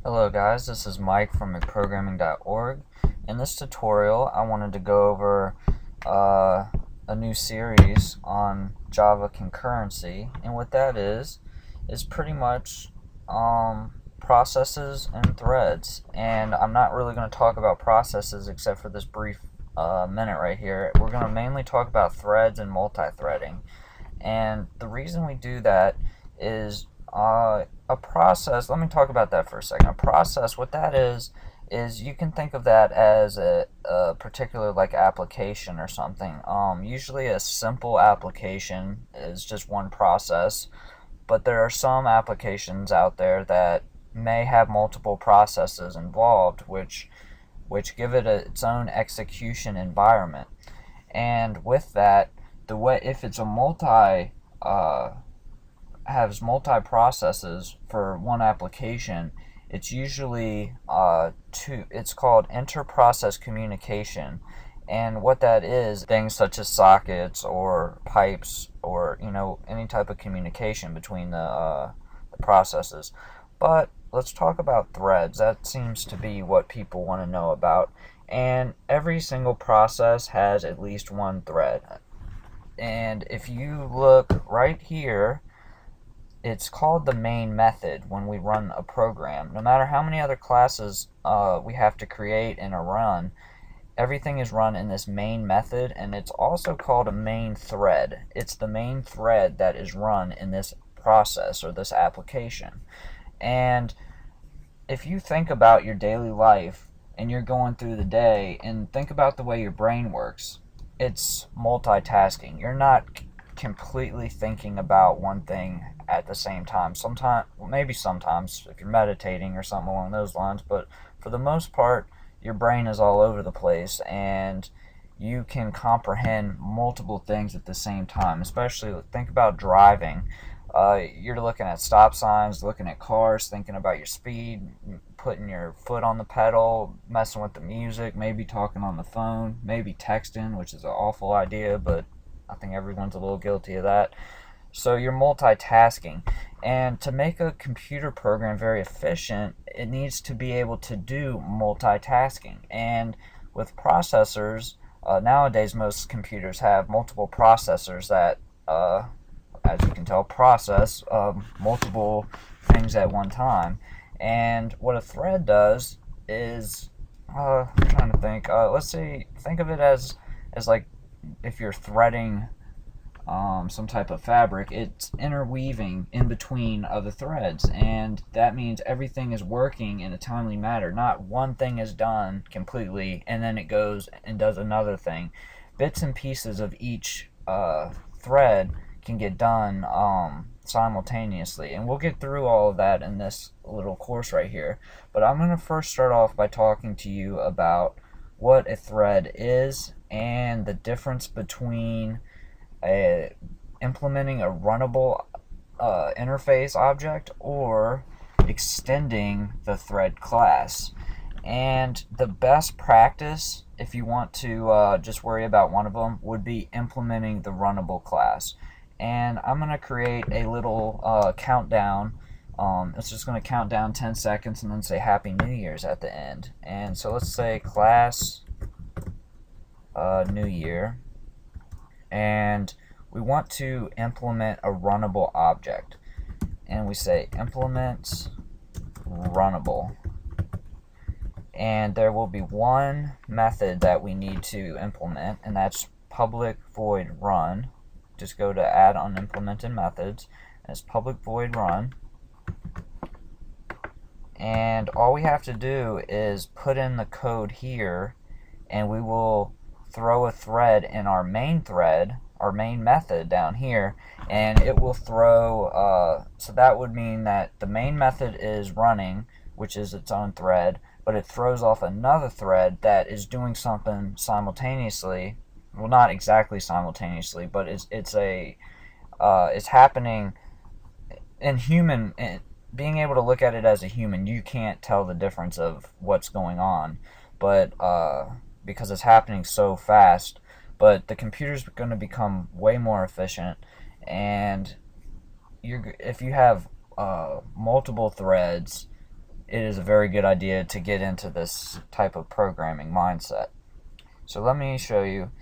Hello guys, this is Mike from McProgramming.org. In this tutorial, I wanted to go over a new series on Java concurrency, and what that is pretty much processes and threads. And I'm not really going to talk about processes except for this brief minute right here. We're going to mainly talk about threads and multi-threading. And the reason we do that is a process. Let me talk about that for a second. A process, what that is you can think of that as a particular like application or something. Usually a simple application is just one process, but there are some applications out there that may have multiple processes involved, which give it its own execution environment. And with that, the way if it's a uh, has multi processes for one application, it's usually it's called inter-process communication. And what that is, things such as sockets or pipes or any type of communication between the processes. But let's talk about threads. That seems to be what people want to know about. And every single process has at least one thread. And if you look right here, it's called the main method when we run a program. No matter how many other classes we have to create in a run, everything is run in this main method, and it's also called a main thread. It's the main thread that is run in this process or this application. And if you think about your daily life and you're going through the day and think about the way your brain works, it's multitasking. You're not completely thinking about one thing at the same time. Sometimes, well, maybe sometimes if you're meditating or something along those lines, but for the most part, your brain is all over the place and you can comprehend multiple things at the same time. Especially think about driving. You're looking at stop signs, looking at cars, thinking about your speed, putting your foot on the pedal, messing with the music, maybe talking on the phone, maybe texting, which is an awful idea, but I think everyone's a little guilty of that. So you're multitasking. And to make a computer program very efficient, it needs to be able to do multitasking. And with processors, nowadays most computers have multiple processors that, as you can tell, process multiple things at one time. And what a thread does is, I'm trying to think. Let's say, think of it as like if you're threading some type of fabric, it's interweaving in between other threads, and that means everything is working in a timely manner. Not one thing is done completely and then it goes and does another thing. Bits and pieces of each thread can get done simultaneously, and we'll get through all of that in this little course right here. But I'm going to first start off by talking to you about what a thread is and the difference between implementing a runnable interface object or extending the thread class. And the best practice, if you want to just worry about one of them, would be implementing the runnable class. And I'm going to create a little countdown. It's just going to count down 10 seconds and then say Happy New Year's at the end. And so let's say class New Year. And we want to implement a runnable object. And we say implement runnable. And there will be one method that we need to implement, and that's public void run. Just go to add unimplemented methods, and it's public void run. And all we have to do is put in the code here, and we will throw a thread in our main thread, our main method down here, and it will throw, so that would mean that the main method is running, which is its own thread, but it throws off another thread that is doing something simultaneously. Well, not exactly simultaneously, but it's happening in human. Being able to look at it as a human, you can't tell the difference of what's going on, but because it's happening so fast. But the computer's going to become way more efficient, and if you have multiple threads, it is a very good idea to get into this type of programming mindset. So let me show you.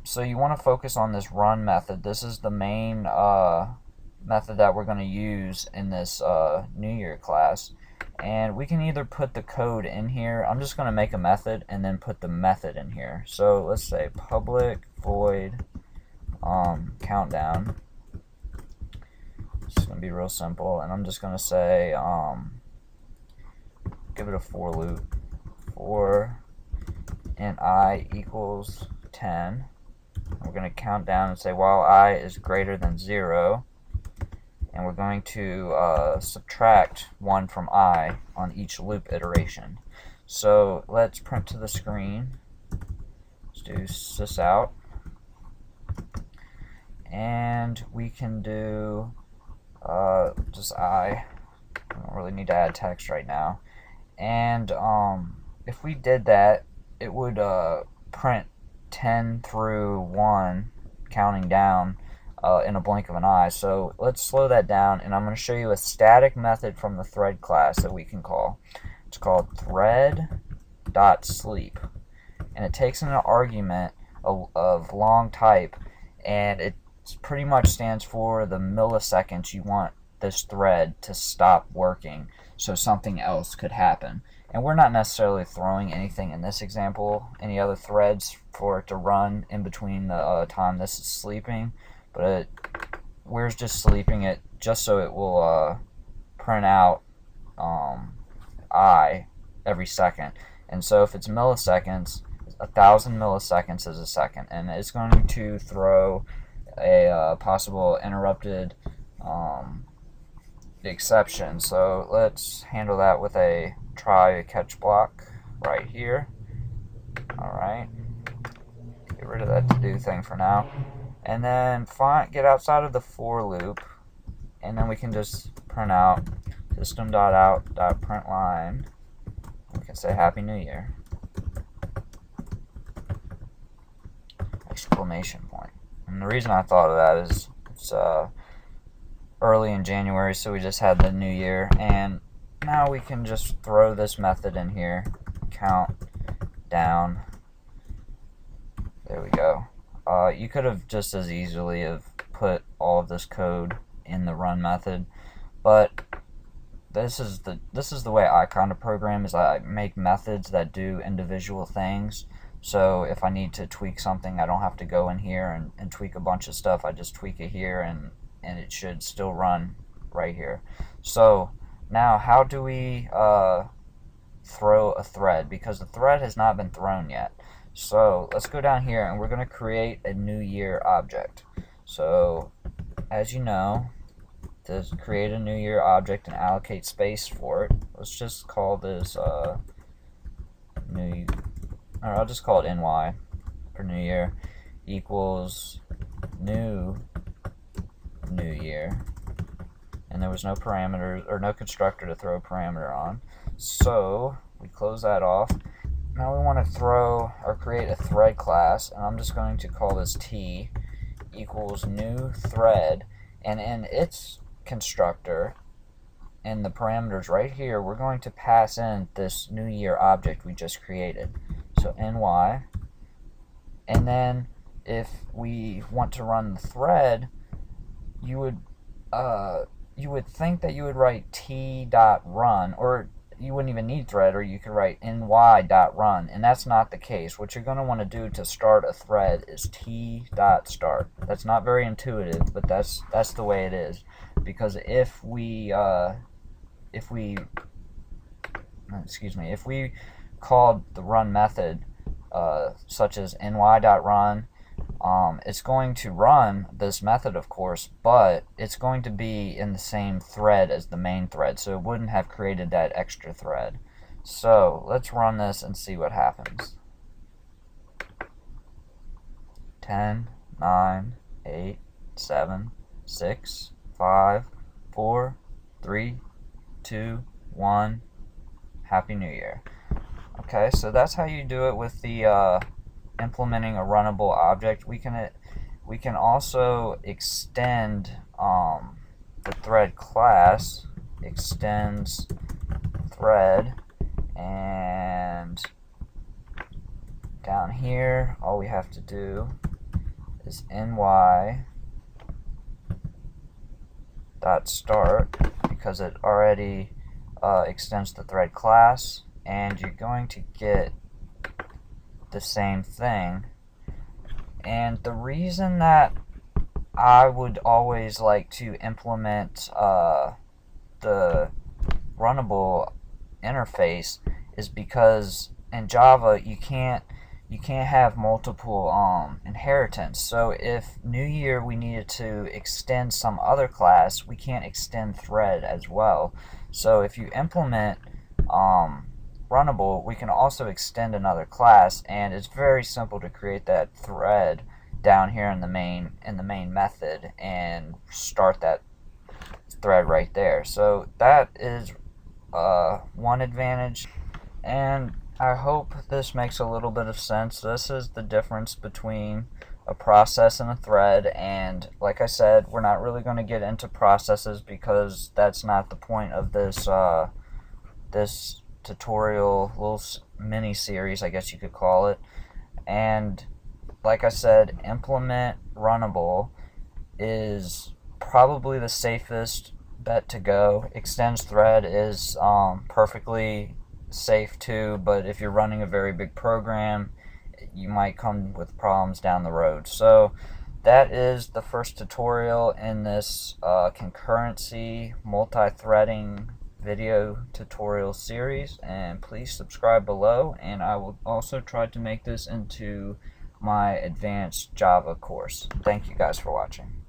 So you want to focus on this run method. This is the main method that we're going to use in this New Year class. And we can either put the code in here. I'm just going to make a method and then put the method in here. So let's say public void countdown. It's going to be real simple. And I'm just going to say, give it a for loop. For and I equals 10. We're going to count down and say while I is greater than 0. And we're going to subtract 1 from I on each loop iteration. So let's print to the screen. Let's do sys out. And we can do just I. I don't really need to add text right now. And if we did that, it would print 10 through 1, counting down in a blink of an eye. So let's slow that down, and I'm going to show you a static method from the thread class that we can call. It's called thread.sleep, and it takes in an argument of long type, and it pretty much stands for the milliseconds you want this thread to stop working so something else could happen. And we're not necessarily throwing anything in this example, any other threads for it to run in between the time this is sleeping, but we're just sleeping it just so it will print out I every second. And so if it's milliseconds, 1,000 milliseconds is a second, and it's going to throw a possible interrupted exception. So let's handle that with a try catch block right here. Alright, get rid of that to do thing for now, and then get outside of the for loop, and then we can just print out system.out.println. We can say Happy New Year! Exclamation point. And the reason I thought of that is it's early in January, so we just had the New Year, and now we can just throw this method in here, count down. There we go. You could have just as easily have put all of this code in the run method, but this is the way I kind of program, is I make methods that do individual things. So if I need to tweak something, I don't have to go in here and tweak a bunch of stuff. I just tweak it here, and it should still run right here. So now, how do we throw a thread? Because the thread has not been thrown yet. So let's go down here, and we're going to create a New Year object. So as you know, to create a New Year object and allocate space for it, let's just call this New, or I'll just call it NY for New Year equals New Year. And there was no parameters or no constructor to throw a parameter on, so we close that off. Now we want to throw or create a thread class, and I'm just going to call this T equals new thread, and in its constructor, in the parameters right here, we're going to pass in this New Year object we just created. So NY, and then if we want to run the thread, you would think that you would write t.run, or you wouldn't even need thread, or you could write ny.run, and that's not the case. What you're going to want to do to start a thread is t.start. That's not very intuitive, but that's the way it is, because if we called the run method such as ny.run, it's going to run this method, of course, but it's going to be in the same thread as the main thread, so it wouldn't have created that extra thread. So let's run this and see what happens. 10, 9, 8, 7, 6, 5, 4, 3, 2, 1. Happy New Year. Okay, so that's how you do it with the implementing a runnable object. We can also extend the thread class extends thread, and down here all we have to do is ny.start, because it already extends the thread class, and you're going to get the same thing. And the reason that I would always like to implement the Runnable interface is because in Java you can't have multiple inheritance. So if New Year we needed to extend some other class, we can't extend thread as well. So if you implement Runnable, we can also extend another class, and it's very simple to create that thread down here in the main method and start that thread right there. So that is one advantage, and I hope this makes a little bit of sense. This is the difference between a process and a thread, and like I said, we're not really going to get into processes because that's not the point of this this tutorial, little mini series, I guess you could call it. And like I said, implement Runnable is probably the safest bet to go. Extends thread is perfectly safe too, but if you're running a very big program, you might come with problems down the road. So that is the first tutorial in this concurrency multi-threading video tutorial series, and please subscribe below, and I will also try to make this into my advanced Java course. Thank you guys for watching.